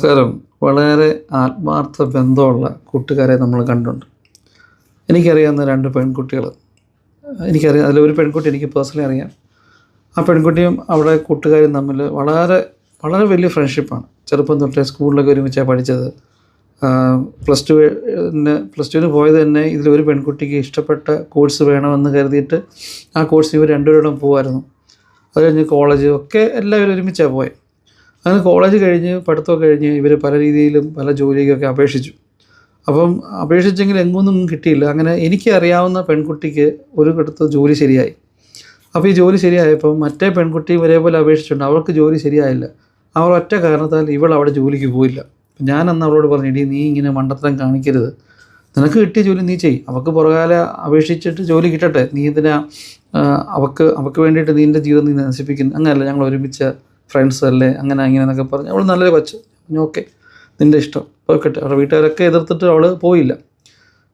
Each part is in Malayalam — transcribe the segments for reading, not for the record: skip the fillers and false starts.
നമസ്കാരം. വളരെ ആത്മാർത്ഥ ബന്ധമുള്ള കൂട്ടുകാരെ നമ്മൾ കണ്ടുണ്ട്. എനിക്കറിയാവുന്ന 2 പെൺകുട്ടികൾ, എനിക്കറിയാം. അതിലൊരു പെൺകുട്ടി എനിക്ക് പേഴ്സണലി അറിയാം. ആ പെൺകുട്ടിയും അവിടെ കൂട്ടുകാരും തമ്മിൽ വളരെ വളരെ വലിയ ഫ്രണ്ട്ഷിപ്പാണ്. ചെറുപ്പം തൊട്ടേ സ്കൂളിലൊക്കെ ഒരുമിച്ചാണ് പഠിച്ചത്. പ്ലസ് ടുവിന് പോയത് തന്നെ ഇതിലൊരു പെൺകുട്ടിക്ക് ഇഷ്ടപ്പെട്ട കോഴ്സ് വേണമെന്ന് കരുതിയിട്ട് ആ കോഴ്സ് ഇവർ രണ്ടുപേരോടും പോകുമായിരുന്നു. അത് കഴിഞ്ഞ് കോളേജ് ഒക്കെ എല്ലാവരും ഒരുമിച്ചാണ് പോയത്. അങ്ങനെ കോളേജ് കഴിഞ്ഞ് പഠിത്തമൊക്കെ കഴിഞ്ഞ് ഇവർ പല രീതിയിലും പല ജോലിക്കൊക്കെ അപേക്ഷിച്ചു. അപ്പം അപേക്ഷിച്ചെങ്കിൽ എങ്ങൊന്നും കിട്ടിയില്ല. അങ്ങനെ എനിക്ക് അറിയാവുന്ന പെൺകുട്ടിക്ക് ഒരു കിടത്ത് ജോലി ശരിയായി. അപ്പോൾ ഈ ജോലി ശരിയായപ്പം മറ്റേ പെൺകുട്ടി ഒരേപോലെ അപേക്ഷിച്ചിട്ടുണ്ട്. അവൾക്ക് ജോലി ശരിയായില്ല. അവർ ഒറ്റ കാരണത്താൽ ഇവൾ അവിടെ ജോലിക്ക് പോയില്ല. ഞാൻ അന്ന് അവളോട് പറഞ്ഞു, ഇടി നീ ഇങ്ങനെ മണ്ടത്തരം കാണിക്കരുത്, നിനക്ക് കിട്ടിയ ജോലി നീ ചെയ്യും, അവൾക്ക് പുറകാലെ അപേക്ഷിച്ചിട്ട് ജോലി കിട്ടട്ടെ, നീ ഇതിനാ അവൾക്ക് വേണ്ടിയിട്ട് നിൻ്റെ ജീവിതം നീ നശിപ്പിക്കുന്നു. അങ്ങനെയല്ല, ഞങ്ങൾ ഒരുമിച്ച ഫ്രണ്ട്സ് അല്ലേ, അങ്ങനെ എന്നൊക്കെ പറഞ്ഞ് അവൾ നല്ലൊരു കൊച്ച്. ഓക്കെ, നിൻ്റെ ഇഷ്ടം പോയിക്കട്ടെ. അവരുടെ വീട്ടുകാരൊക്കെ എതിർത്തിട്ട് അവൾ പോയില്ല.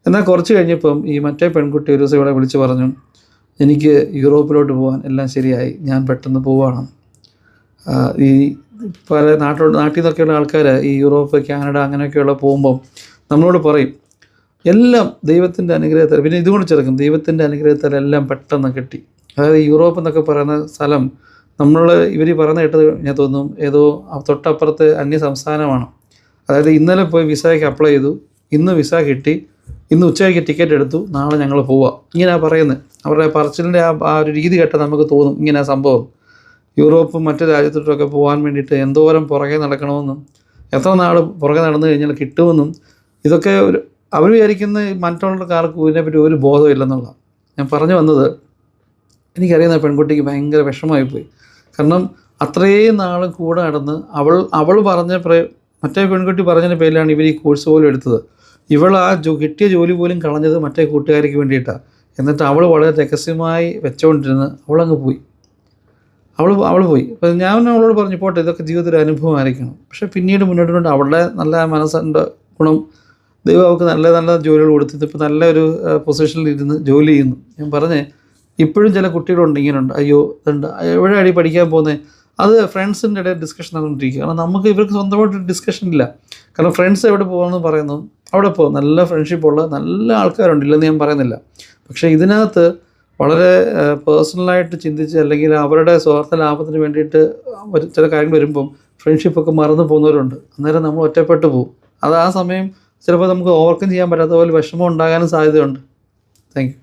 എന്നാൽ കുറച്ച് കഴിഞ്ഞപ്പം ഈ മറ്റേ പെൺകുട്ടി ഒരു ദിവസം ഇവിടെ വിളിച്ച് പറഞ്ഞു, എനിക്ക് യൂറോപ്പിലോട്ട് പോകാൻ എല്ലാം ശരിയായി, ഞാൻ പെട്ടെന്ന് പോവുകയാണ്. ഈ പല നാട്ടിൽ നിന്നൊക്കെയുള്ള ആൾക്കാർ ഈ യൂറോപ്പ്, കാനഡ അങ്ങനെയൊക്കെയുള്ള പോകുമ്പം നമ്മളോട് പറയും എല്ലാം ദൈവത്തിൻ്റെ അനുഗ്രഹത്താൽ, പിന്നെ ഇതുകൊണ്ട് ചേർക്കും ദൈവത്തിൻ്റെ അനുഗ്രഹത്താൽ എല്ലാം പെട്ടെന്ന് കിട്ടി. അതായത് യൂറോപ്പ് എന്നൊക്കെ പറയുന്ന സ്ഥലം ഇവർ പറയുന്ന കേട്ടത് ഞാൻ തോന്നും ഏതോ തൊട്ടപ്പുറത്ത് അന്യ സംസ്ഥാനമാണ്. അതായത് ഇന്നലെ പോയി വിസയ്ക്ക് അപ്ലൈ ചെയ്തു, ഇന്ന് വിസ കിട്ടി, ഇന്ന് ഉച്ചയ്ക്ക് ടിക്കറ്റ് എടുത്തു, നാളെ ഞങ്ങൾ പോവാം, ഇങ്ങനെയാണ് പറയുന്നത്. അവരുടെ പറച്ചിലിൻ്റെ ആ ഒരു രീതി കേട്ടാൽ നമുക്ക് തോന്നും ഇങ്ങനെ സംഭവം. യൂറോപ്പും മറ്റു രാജ്യത്തോട്ടൊക്കെ പോകാൻ വേണ്ടിയിട്ട് എന്തോരം പുറകെ നടക്കണമെന്നും എത്ര നാൾ പുറകെ നടന്നു കഴിഞ്ഞാൽ കിട്ടുമെന്നും ഇതൊക്കെ അവർ വിചാരിക്കുന്ന മറ്റുള്ളവർക്കാർക്കും ഇതിനെപ്പറ്റി ഒരു ബോധമില്ലെന്നുള്ള. ഞാൻ പറഞ്ഞു വന്നത്, എനിക്കറിയുന്ന പെൺകുട്ടിക്ക് ഭയങ്കര വിഷമമായിപ്പോയി. കാരണം അത്രയും നാൾ കൂടെ നടന്ന് അവൾ പറഞ്ഞ മറ്റേ പെൺകുട്ടി പറഞ്ഞതിൻ്റെ പേരിലാണ് ഇവർ ഈ കോഴ്സ് പോലും എടുത്തത്. ഇവൾ ആ കിട്ടിയ ജോലി പോലും കളഞ്ഞത് മറ്റേ കൂട്ടുകാരിക്ക് വേണ്ടിയിട്ടാണ്. എന്നിട്ട് അവൾ വളരെ രഹസ്യമായി വെച്ചുകൊണ്ടിരുന്ന് അവളങ്ങ് പോയി. അവൾ പോയി. അപ്പം ഞാൻ അവളോട് പറഞ്ഞു, പോട്ടെ, ഇതൊക്കെ ജീവിതത്തിൽ ഒരു അനുഭവമായിരിക്കണം. പക്ഷേ പിന്നീട് മുന്നോട്ട് അവളുടെ നല്ല മനസ്സിൻ്റെ ഗുണം ദൈവം അവൾക്ക് നല്ല നല്ല ജോലികൾ കൊടുത്തിട്ട് ഇപ്പോൾ നല്ലൊരു പൊസിഷനിൽ ഇരുന്ന് ജോലി ചെയ്യുന്നു. ഞാൻ പറഞ്ഞേ, ഇപ്പോഴും ചില കുട്ടികളുണ്ട് ഇങ്ങനെയുണ്ട്, അയ്യോ ഇതുണ്ട്, എവിടെയാണ് പഠിക്കാൻ പോകുന്നത്, അത് ഫ്രണ്ട്സിൻ്റെ ഇടയിൽ ഡിസ്കഷൻ നടന്നുകൊണ്ടിരിക്കുക. കാരണം ഇവർക്ക് സ്വന്തമായിട്ട് ഡിസ്കഷൻ ഇല്ല. കാരണം ഫ്രണ്ട്സ് എവിടെ പോകുമെന്ന് പറയുന്നു, അവിടെ പോകും. നല്ല ഫ്രണ്ട്ഷിപ്പുള്ള നല്ല ആൾക്കാരുണ്ട്, ഇല്ലെന്ന് ഞാൻ പറയുന്നില്ല. പക്ഷേ ഇതിനകത്ത് വളരെ പേഴ്സണലായിട്ട് ചിന്തിച്ച് അല്ലെങ്കിൽ അവരുടെ സ്വാർത്ഥ ലാഭത്തിന് വേണ്ടിയിട്ട് ചില കാര്യങ്ങൾ വരുമ്പം ഫ്രണ്ട്ഷിപ്പൊക്കെ മറന്നു പോകുന്നവരുണ്ട്. അന്നേരം നമ്മൾ ഒറ്റപ്പെട്ടു പോകും. അത് ആ സമയം ചിലപ്പോൾ നമുക്ക് ഓവർകം ചെയ്യാൻ പറ്റാത്ത പോലെ വിഷമം ഉണ്ടാകാനും സാധ്യതയുണ്ട്. Thank you.